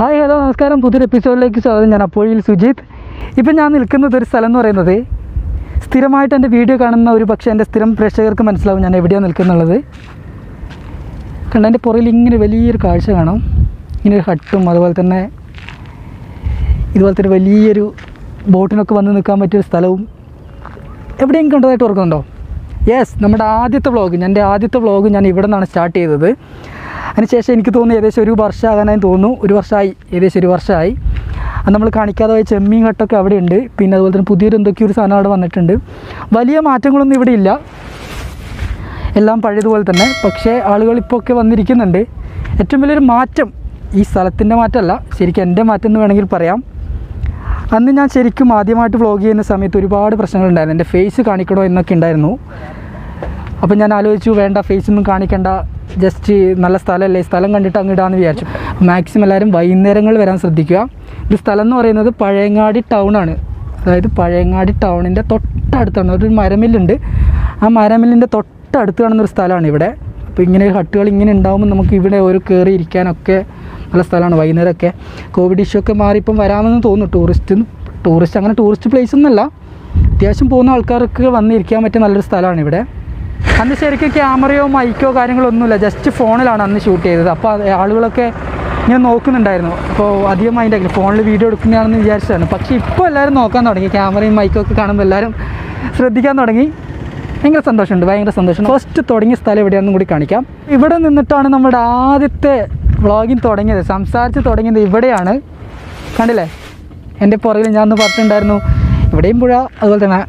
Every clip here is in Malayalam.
ഹായ് ഹലോ നമസ്കാരം, പുതിയൊരു എപ്പിസോഡിലേക്ക് സ്വാഗതം. ഞാൻ അപ്പോഴിൽ സുജിത്ത്. ഇപ്പം ഞാൻ നിൽക്കുന്നത് ഒരു സ്ഥലം എന്ന് പറയുന്നത്, സ്ഥിരമായിട്ട് എൻ്റെ വീഡിയോ കാണുന്ന ഒരു പക്ഷേ എൻ്റെ സ്ഥിരം പ്രേക്ഷകർക്ക് മനസ്സിലാവും ഞാൻ എവിടെയാണ് നിൽക്കുന്നുള്ളത്. കണ്ട എൻ്റെ പുറകിൽ ഇങ്ങനെ വലിയൊരു കാഴ്ച കാണാം. ഇങ്ങനെ ഒരു ഹട്ടും ഇതുപോലെ തന്നെ വലിയൊരു ബോട്ടിനൊക്കെ വന്ന് നിൽക്കാൻ പറ്റിയൊരു സ്ഥലവും എവിടെയും കണ്ടതായിട്ട് ഓർക്കുന്നുണ്ടോ? യെസ്, നമ്മുടെ എൻ്റെ ആദ്യത്തെ വ്ളോഗ് ഞാൻ ഇവിടെ നിന്നാണ് സ്റ്റാർട്ട് ചെയ്തത്. അതിനുശേഷം എനിക്ക് തോന്നുന്നു ഏകദേശം ഒരു വർഷമാകാനായി തോന്നുന്നു. ഏകദേശം ഒരു വർഷമായി. അത് നമ്മൾ കാണിക്കാതെ പോയ ചെമ്മീൻ കട്ടൊക്കെ അവിടെ ഉണ്ട്. പിന്നെ അതുപോലെ തന്നെ പുതിയൊരു എന്തൊക്കെയൊരു സാധനം അവിടെ വന്നിട്ടുണ്ട്. വലിയ മാറ്റങ്ങളൊന്നും ഇവിടെ ഇല്ല, എല്ലാം പഴയതുപോലെ തന്നെ. പക്ഷേ ആളുകൾ ഇപ്പോൾ ഒക്കെ വന്നിരിക്കുന്നുണ്ട്. ഏറ്റവും വലിയൊരു മാറ്റം ഈ സ്ഥലത്തിൻ്റെ മാറ്റമല്ല, ശരിക്കും എൻ്റെ മാറ്റം എന്ന് വേണമെങ്കിൽ പറയാം. അന്ന് ഞാൻ ശരിക്കും ആദ്യമായിട്ട് വ്ളോഗ് ചെയ്യുന്ന സമയത്ത് ഒരുപാട് പ്രശ്നങ്ങളുണ്ടായിരുന്നു. എൻ്റെ ഫേസ് കാണിക്കണോ എന്നൊക്കെ ഉണ്ടായിരുന്നു. അപ്പോൾ ഞാൻ ആലോചിച്ചു, വേണ്ട, ഫേസൊന്നും കാണിക്കേണ്ട, ജസ്റ്റ് നല്ല സ്ഥലമല്ലേ, സ്ഥലം കണ്ടിട്ട് അങ്ങിടാമെന്ന് വിചാരിച്ചു. മാക്സിമം എല്ലാവരും വൈകുന്നേരങ്ങൾ വരാൻ ശ്രദ്ധിക്കുക. ഇത് സ്ഥലം എന്ന് പറയുന്നത് പഴയങ്ങാടി ടൗണാണ്. അതായത് പഴയങ്ങാടി ടൗണിൻ്റെ തൊട്ടടുത്താണ് ഒരു മരമില്ലുണ്ട്. ആ മരമില്ലിൻ്റെ തൊട്ടടുത്ത് കാണുന്നൊരു സ്ഥലമാണ് ഇവിടെ. അപ്പോൾ ഇങ്ങനെ ഹട്ടുകൾ ഇങ്ങനെ ഉണ്ടാകുമ്പോൾ നമുക്ക് ഇവിടെ ഒരു കയറി ഇരിക്കാനൊക്കെ നല്ല സ്ഥലമാണ്. വൈകുന്നേരമൊക്കെ കോവിഡ് ഇഷ്യൂ ഒക്കെ മാറി ഇപ്പം വരാമെന്ന് തോന്നുന്നു. ടൂറിസ്റ്റ് പ്ലേസ് ഒന്നുമല്ല, അത്യാവശ്യം പോകുന്ന ആൾക്കാർക്ക് വന്നിരിക്കാൻ പറ്റിയ നല്ലൊരു സ്ഥലമാണ് ഇവിടെ. അന്ന് ശരിക്കും ക്യാമറയോ മൈക്കോ കാര്യങ്ങളോ ഒന്നുമില്ല, ജസ്റ്റ് ഫോണിലാണ് അന്ന് ഷൂട്ട് ചെയ്തത്. അപ്പോൾ ആളുകളൊക്കെ ഇങ്ങനെ നോക്കുന്നുണ്ടായിരുന്നു. അപ്പോൾ അധികം മൈൻഡാക്കില്ല, ഫോണിൽ വീഡിയോ എടുക്കുന്നതാണെന്ന് വിചാരിച്ചതാണ്. പക്ഷേ ഇപ്പോൾ എല്ലാവരും നോക്കാൻ തുടങ്ങി. ക്യാമറയും മൈക്കൊക്കെ കാണുമ്പോൾ എല്ലാവരും ശ്രദ്ധിക്കാൻ തുടങ്ങി. ഭയങ്കര സന്തോഷമുണ്ട്. ഫസ്റ്റ് തുടങ്ങിയ സ്ഥലം എവിടെയാണെന്നും കൂടി കാണിക്കാം. ഇവിടെ നിന്നിട്ടാണ് നമ്മുടെ ആദ്യത്തെ വ്ളോഗിങ് തുടങ്ങിയത്, സംസാരിച്ച് തുടങ്ങിയത് ഇവിടെയാണ്. കണ്ടില്ലേ, എൻ്റെ പുറകിൽ ഞാൻ ഒന്ന് പറഞ്ഞിട്ടുണ്ടായിരുന്നു, ഇവിടെയും പുഴ, അതുപോലെ തന്നെ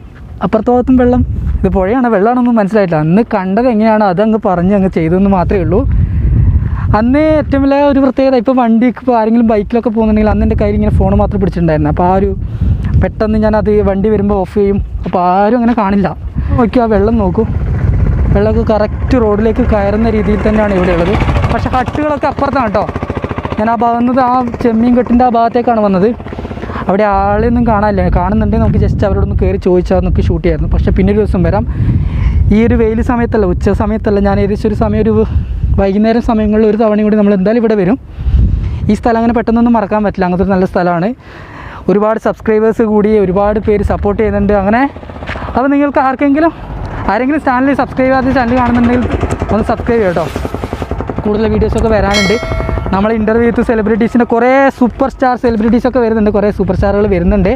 അപ്പുറത്തോത്തും വെള്ളം. ഇത് പുഴയാണ്, വെള്ളമാണെന്നൊന്നും മനസ്സിലായിട്ടില്ല. അന്ന് കണ്ടത് എങ്ങനെയാണോ അതങ്ങ് പറഞ്ഞ് അങ്ങ് ചെയ്തതെന്ന് മാത്രമേ ഉള്ളൂ. അന്ന് ഏറ്റവും വലിയ ഒരു പ്രത്യേകത, ഇപ്പോൾ ഇപ്പോൾ ആരെങ്കിലും ബൈക്കിലൊക്കെ പോകുന്നുണ്ടെങ്കിൽ അന്ന് എൻ്റെ കയ്യിൽ ഇങ്ങനെ ഫോൺ മാത്രം പിടിച്ചിട്ടുണ്ടായിരുന്നു. അപ്പോൾ പെട്ടെന്ന് ഞാനത് വണ്ടി വരുമ്പോൾ ഓഫ് ചെയ്യും. അപ്പോൾ ആരും അങ്ങനെ കാണില്ല. നോക്കിയാൽ വെള്ളം നോക്കൂ, വെള്ളമൊക്കെ കറക്റ്റ് റോഡിലേക്ക് കയറുന്ന രീതിയിൽ തന്നെയാണ് ഇവിടെ ഉള്ളത്. പക്ഷേ ഹട്ടുകളൊക്കെ അപ്പുറത്താണ് കേട്ടോ. ഞാൻ ആ ചെമ്മീൻ കെട്ടിൻ്റെ ആ ഭാഗത്തേക്കാണ് വന്നത്. അവിടെ ആളെയൊന്നും കാണുന്നുണ്ടെങ്കിൽ നമുക്ക് ജസ്റ്റ് അവരോടൊന്ന് കയറി ചോദിച്ചാൽ നമുക്ക് ഷൂട്ട് ചെയ്യായിരുന്നു. പക്ഷേ പിന്നെ ഒരു ദിവസം വരാം. ഈ ഒരു വെയിൽ സമയത്തല്ല, ഉച്ച സമയത്തല്ല, ഞാൻ ഏകദേശം ഒരു വൈകുന്നേരം സമയങ്ങളിൽ ഒരു തവണ കൂടി നമ്മൾ എന്തായാലും ഇവിടെ വരും. ഈ സ്ഥലം അങ്ങനെ പെട്ടെന്നൊന്നും മറക്കാൻ പറ്റില്ല, അങ്ങനത്തെ ഒരു നല്ല സ്ഥലമാണ്. ഒരുപാട് സബ്സ്ക്രൈബേഴ്സ് കൂടി, ഒരുപാട് പേര് സപ്പോർട്ട് ചെയ്യുന്നുണ്ട്. അങ്ങനെ അപ്പോൾ നിങ്ങൾക്ക് ആരെങ്കിലും ചാനൽ സബ്സ്ക്രൈബ് ചെയ്യാത്ത ചാനൽ കാണുന്നുണ്ടെങ്കിൽ ഒന്ന് സബ്സ്ക്രൈബ് ചെയ്യാം കേട്ടോ. കൂടുതൽ വീഡിയോസൊക്കെ വരാനുണ്ട്. നമ്മൾ ഇൻ്റർവ്യൂ വിത്ത് സെലിബ്രിറ്റീസിൻ്റെ കുറേ സൂപ്പർ സ്റ്റാർ സെലിബ്രിറ്റീസൊക്കെ വരുന്നുണ്ട്, കുറേ സൂപ്പർ സ്റ്റാറുകൾ വരുന്നുണ്ട്,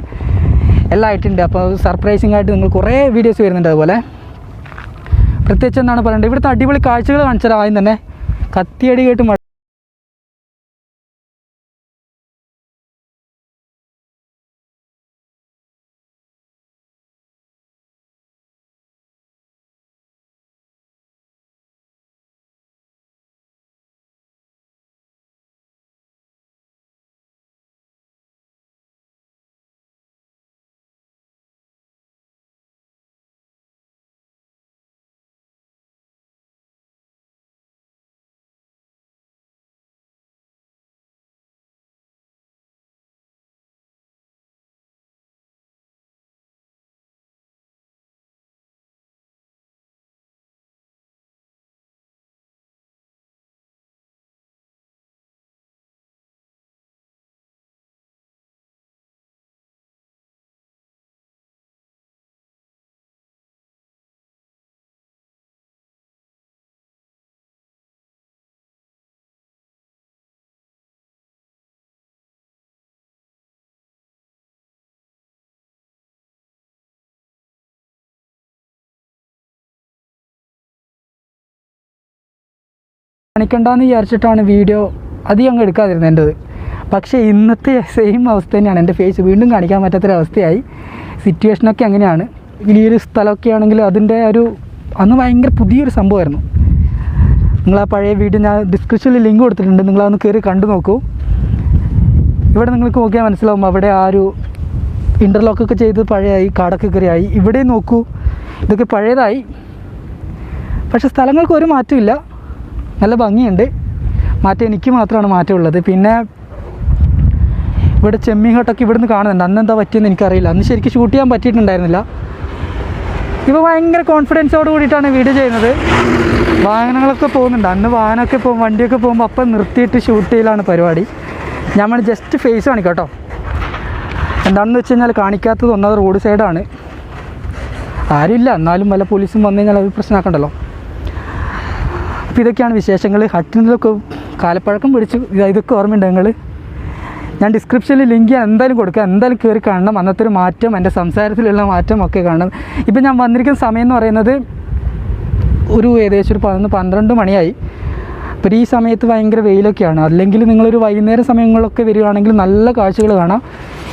എല്ലാം ആയിട്ടുണ്ട്. അപ്പോൾ സർപ്രൈസിങ് ആയിട്ട് നിങ്ങൾ കുറേ വീഡിയോസ് വരുന്നുണ്ട്. അതുപോലെ പ്രത്യേകിച്ച് എന്താണ് പറയേണ്ടത്, ഇവിടുത്തെ അടിപൊളി കാഴ്ചകൾ കാണിച്ചാൽ ആദ്യം തന്നെ കത്തിയടി കേട്ട് കാണിക്കണ്ടെന്ന് വിചാരിച്ചിട്ടാണ് വീഡിയോ അധികം അങ്ങ് എടുക്കാതിരുന്നത് എൻ്റെത്. പക്ഷേ ഇന്നത്തെ സെയിം അവസ്ഥ തന്നെയാണ്, എൻ്റെ ഫേസ് വീണ്ടും കാണിക്കാൻ പറ്റാത്തൊരവസ്ഥയായി. സിറ്റുവേഷനൊക്കെ അങ്ങനെയാണ്. വലിയൊരു സ്ഥലമൊക്കെ ആണെങ്കിൽ അതിൻ്റെ അന്ന് ഭയങ്കര പുതിയൊരു സംഭവമായിരുന്നു. നിങ്ങൾ ആ പഴയ വീഡിയോ ഞാൻ ഡിസ്ക്രിപ്ഷനിൽ ലിങ്ക് കൊടുത്തിട്ടുണ്ട്, നിങ്ങളതൊന്ന് കയറി കണ്ടു നോക്കൂ. ഇവിടെ നിങ്ങൾക്ക് നോക്കിയാൽ മനസ്സിലാവും, അവിടെ ഇൻ്റർലോക്കൊക്കെ ചെയ്ത് പഴയതായി, കാടൊക്കെ കയറിയായി. ഇവിടെ നോക്കൂ, ഇതൊക്കെ പഴയതായി. പക്ഷേ സ്ഥലങ്ങൾക്ക് ഒരു മാറ്റമില്ല, നല്ല ഭംഗിയുണ്ട്. മാറ്റം എനിക്ക് മാത്രമാണ് മാറ്റമുള്ളത്. പിന്നെ ഇവിടെ ചെമ്മീൻ ഹട്ടൊക്കെ ഇവിടുന്ന് കാണുന്നുണ്ട്. അന്ന് എന്താ പറ്റിയെന്ന് എനിക്കറിയില്ല, അന്ന് ശരിക്കും ഷൂട്ട് ചെയ്യാൻ പറ്റിയിട്ടുണ്ടായിരുന്നില്ല. ഇപ്പോൾ ഭയങ്കര കോൺഫിഡൻസോട് കൂടിയിട്ടാണ് വീഡിയോ ചെയ്യുന്നത്. വാഹനങ്ങളൊക്കെ പോകുന്നുണ്ട്. അന്ന് വണ്ടിയൊക്കെ പോകുമ്പോൾ അപ്പം നിർത്തിയിട്ട് ഷൂട്ട് ചെയ്യലാണ് പരിപാടി. ഞാൻ ജസ്റ്റ് ഫേസ് കാണിക്കാം കേട്ടോ. എന്താണെന്ന് വെച്ച് കഴിഞ്ഞാൽ കാണിക്കാത്തത് ഒന്നാമത് റോഡ് സൈഡാണ്, ആരുമില്ല, എന്നാലും വല്ല പോലീസും വന്നു കഴിഞ്ഞാൽ അത് പ്രശ്നമാക്കണ്ടല്ലോ. അപ്പോൾ ഇതൊക്കെയാണ് വിശേഷങ്ങൾ. ഹട്ടിനൊക്കെ കാലപ്പഴക്കം പിടിച്ചു. ഇതൊക്കെ ഓർമ്മയുണ്ട് നിങ്ങൾ? ഞാൻ ഡിസ്ക്രിപ്ഷനിൽ ലിങ്ക് ഞാൻ എന്തായാലും കൊടുക്കാം, എന്തായാലും കയറി കാണണം. അന്നത്തെ ഒരു മാറ്റം, എൻ്റെ സംസാരത്തിലുള്ള മാറ്റം ഒക്കെ കാണണം. ഇപ്പം ഞാൻ വന്നിരിക്കുന്ന സമയം എന്ന് പറയുന്നത് ഏകദേശം ഒരു 11-12 മണിയായി. അപ്പോൾ ഈ സമയത്ത് ഭയങ്കര വെയിലൊക്കെയാണ്. അല്ലെങ്കിൽ നിങ്ങളൊരു വൈകുന്നേരം സമയങ്ങളിലൊക്കെ വരികയാണെങ്കിൽ നല്ല കാഴ്ചകൾ കാണാം.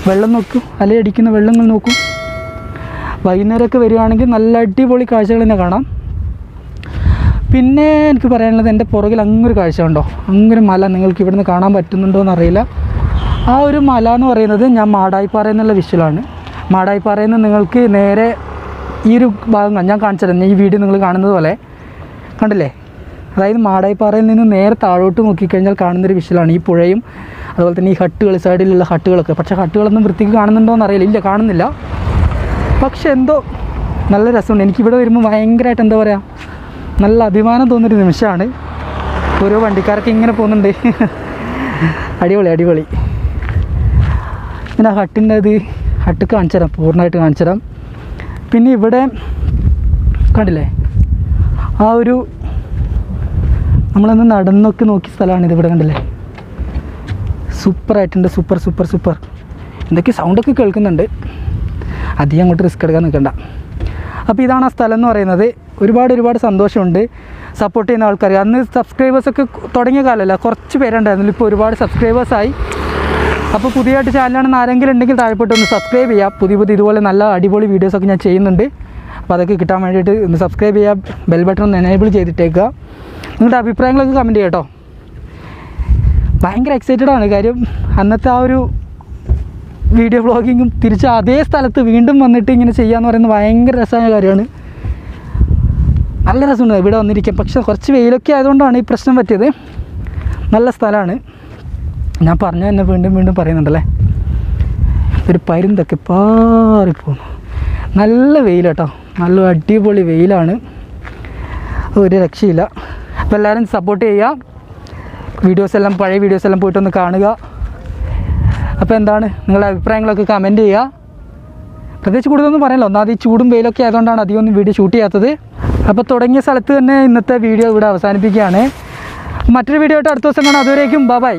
വെള്ളം നോക്കും, അലയടിക്കുന്ന വെള്ളങ്ങൾ നോക്കും. വൈകുന്നേരമൊക്കെ വരികയാണെങ്കിൽ നല്ല അടിപൊളി കാഴ്ചകൾ തന്നെ കാണാം. പിന്നെ എനിക്ക് പറയാനുള്ളത്, എൻ്റെ പുറകിൽ അങ്ങൊരു കാഴ്ച ഉണ്ടോ, അങ്ങൊരു മല നിങ്ങൾക്ക് ഇവിടുന്ന് കാണാൻ പറ്റുന്നുണ്ടോ എന്നറിയില്ല. ആ ഒരു മല എന്ന് പറയുന്നത് ഞാൻ മാടായിപ്പാറ എന്നുള്ള വിഷ്വലാണ്. മാടായിപ്പാറയിൽ നിന്ന് നിങ്ങൾക്ക് നേരെ ഈ ഒരു ഭാഗം ഞാൻ കാണിച്ചിരുന്നു, ഈ വീഡിയോ നിങ്ങൾ കാണുന്നത് പോലെ കണ്ടില്ലേ? അതായത് മാടായിപ്പാറയിൽ നിന്ന് നേരെ താഴോട്ട് നോക്കിക്കഴിഞ്ഞാൽ കാണുന്നൊരു വിഷ്വലാണ് ഈ പുഴയും അതുപോലെ തന്നെ ഈ ഹട്ടുകൾ, സൈഡിലുള്ള ഹട്ടുകളൊക്കെ. പക്ഷേ ഹട്ടുകളൊന്നും വൃത്തിക്ക് കാണുന്നുണ്ടോ എന്നറിയില്ല. ഇല്ല, കാണുന്നില്ല. പക്ഷെ എന്തോ നല്ല രസമുണ്ട്. എനിക്കിവിടെ വരുമ്പോൾ ഭയങ്കരമായിട്ട് എന്താ പറയുക, നല്ല അഭിമാനം തോന്നുന്നൊരു നിമിഷമാണ്. ഓരോ വണ്ടിക്കാരൊക്കെ ഇങ്ങനെ പോകുന്നുണ്ട്. അടിപൊളി അടിപൊളി. പിന്നെ ഹട്ടിൻ്റെ ഹട്ട് കാണിച്ചു തരാം, പൂർണ്ണമായിട്ട് കാണിച്ചു തരാം. പിന്നെ ഇവിടെ കണ്ടില്ലേ, ആ ഒരു നമ്മളൊന്ന് നടന്നൊക്കെ നോക്കിയ സ്ഥലമാണ് ഇതിവിടെ. കണ്ടില്ലേ, സൂപ്പറായിട്ടുണ്ട്. Super super super. എന്തൊക്കെ സൗണ്ടൊക്കെ കേൾക്കുന്നുണ്ട്. അധികം അങ്ങോട്ട് റിസ്ക് എടുക്കാൻ നിൽക്കണ്ട. അപ്പോൾ ഇതാണ് ആ സ്ഥലം എന്ന് പറയുന്നത്. ഒരുപാട് സന്തോഷമുണ്ട് സപ്പോർട്ട് ചെയ്യുന്ന ആൾക്കാർ. അന്ന് സബ്സ്ക്രൈബേഴ്സൊക്കെ തുടങ്ങിയ കാലമല്ല, കുറച്ച് പേരുണ്ടായിരുന്നില്ല. ഇപ്പോൾ ഒരുപാട് സബ്സ്ക്രൈബേഴ്സായി. അപ്പോൾ പുതിയതായിട്ട് ചാനലാണെന്ന് ആരെങ്കിലും ഉണ്ടെങ്കിൽ താഴെപ്പെട്ട് ഒന്ന് സബ്സ്ക്രൈബ് ചെയ്യുക. പുതിയ ഇതുപോലെ നല്ല അടിപൊളി വീഡിയോസൊക്കെ ഞാൻ ചെയ്യുന്നുണ്ട്. അപ്പോൾ അതൊക്കെ കിട്ടാൻ വേണ്ടിയിട്ട് ഒന്ന് സബ്സ്ക്രൈബ് ചെയ്യുക, ബെൽ ബട്ടൺ ഒന്ന് എനേബിൾ ചെയ്തിട്ടേക്കുക. നിങ്ങളുടെ അഭിപ്രായങ്ങളൊക്കെ കമൻറ്റ് ചെയ്യാം കേട്ടോ. ഭയങ്കര എക്സൈറ്റഡാണ്. കാര്യം അന്നത്തെ ആ ഒരു വീഡിയോ വ്ളോഗിങ്ങും തിരിച്ച് അതേ സ്ഥലത്ത് വീണ്ടും വന്നിട്ട് ഇങ്ങനെ ചെയ്യാന്ന് പറയുന്നത് ഭയങ്കര രസമായ കാര്യമാണ്. നല്ല രസമുണ്ട് ഇവിടെ വന്നിരിക്കാം. പക്ഷെ കുറച്ച് വെയിലൊക്കെ ആയതുകൊണ്ടാണ് ഈ പ്രശ്നം പറ്റിയത്. നല്ല സ്ഥലമാണ്. ഞാൻ പറഞ്ഞു തന്നെ വീണ്ടും പറയുന്നുണ്ടല്ലേ. ഒരു പരുന്തൊക്കെ പാറിപ്പോകുന്നു. നല്ല വെയിൽ കേട്ടോ, നല്ല അടിപൊളി വെയിലാണ്, ഒരു രക്ഷയില്ല. അപ്പോൾ എല്ലാവരും സപ്പോർട്ട് ചെയ്യുക. പഴയ വീഡിയോസ് എല്ലാം പോയിട്ടൊന്ന് കാണുക. അപ്പോൾ എന്താണ് നിങ്ങളുടെ അഭിപ്രായങ്ങളൊക്കെ കമൻറ്റ് ചെയ്യുക. പ്രത്യേകിച്ച് കൂടുതലൊന്നും പറയല്ലോ, ഒന്നാമത് ഈ ചൂടും വെയിലൊക്കെ ആയതുകൊണ്ടാണ് അധികമൊന്നും വീഡിയോ ഷൂട്ട് ചെയ്യാത്തത്. അപ്പോൾ തുടങ്ങിയ സ്ഥലത്ത് തന്നെ ഇന്നത്തെ വീഡിയോ ഇവിടെ അവസാനിപ്പിക്കുകയാണ്. മറ്റൊരു വീഡിയോ ആയിട്ട് അടുത്ത ദിവസം കാണാം. അതുവരേക്കും ബൈ.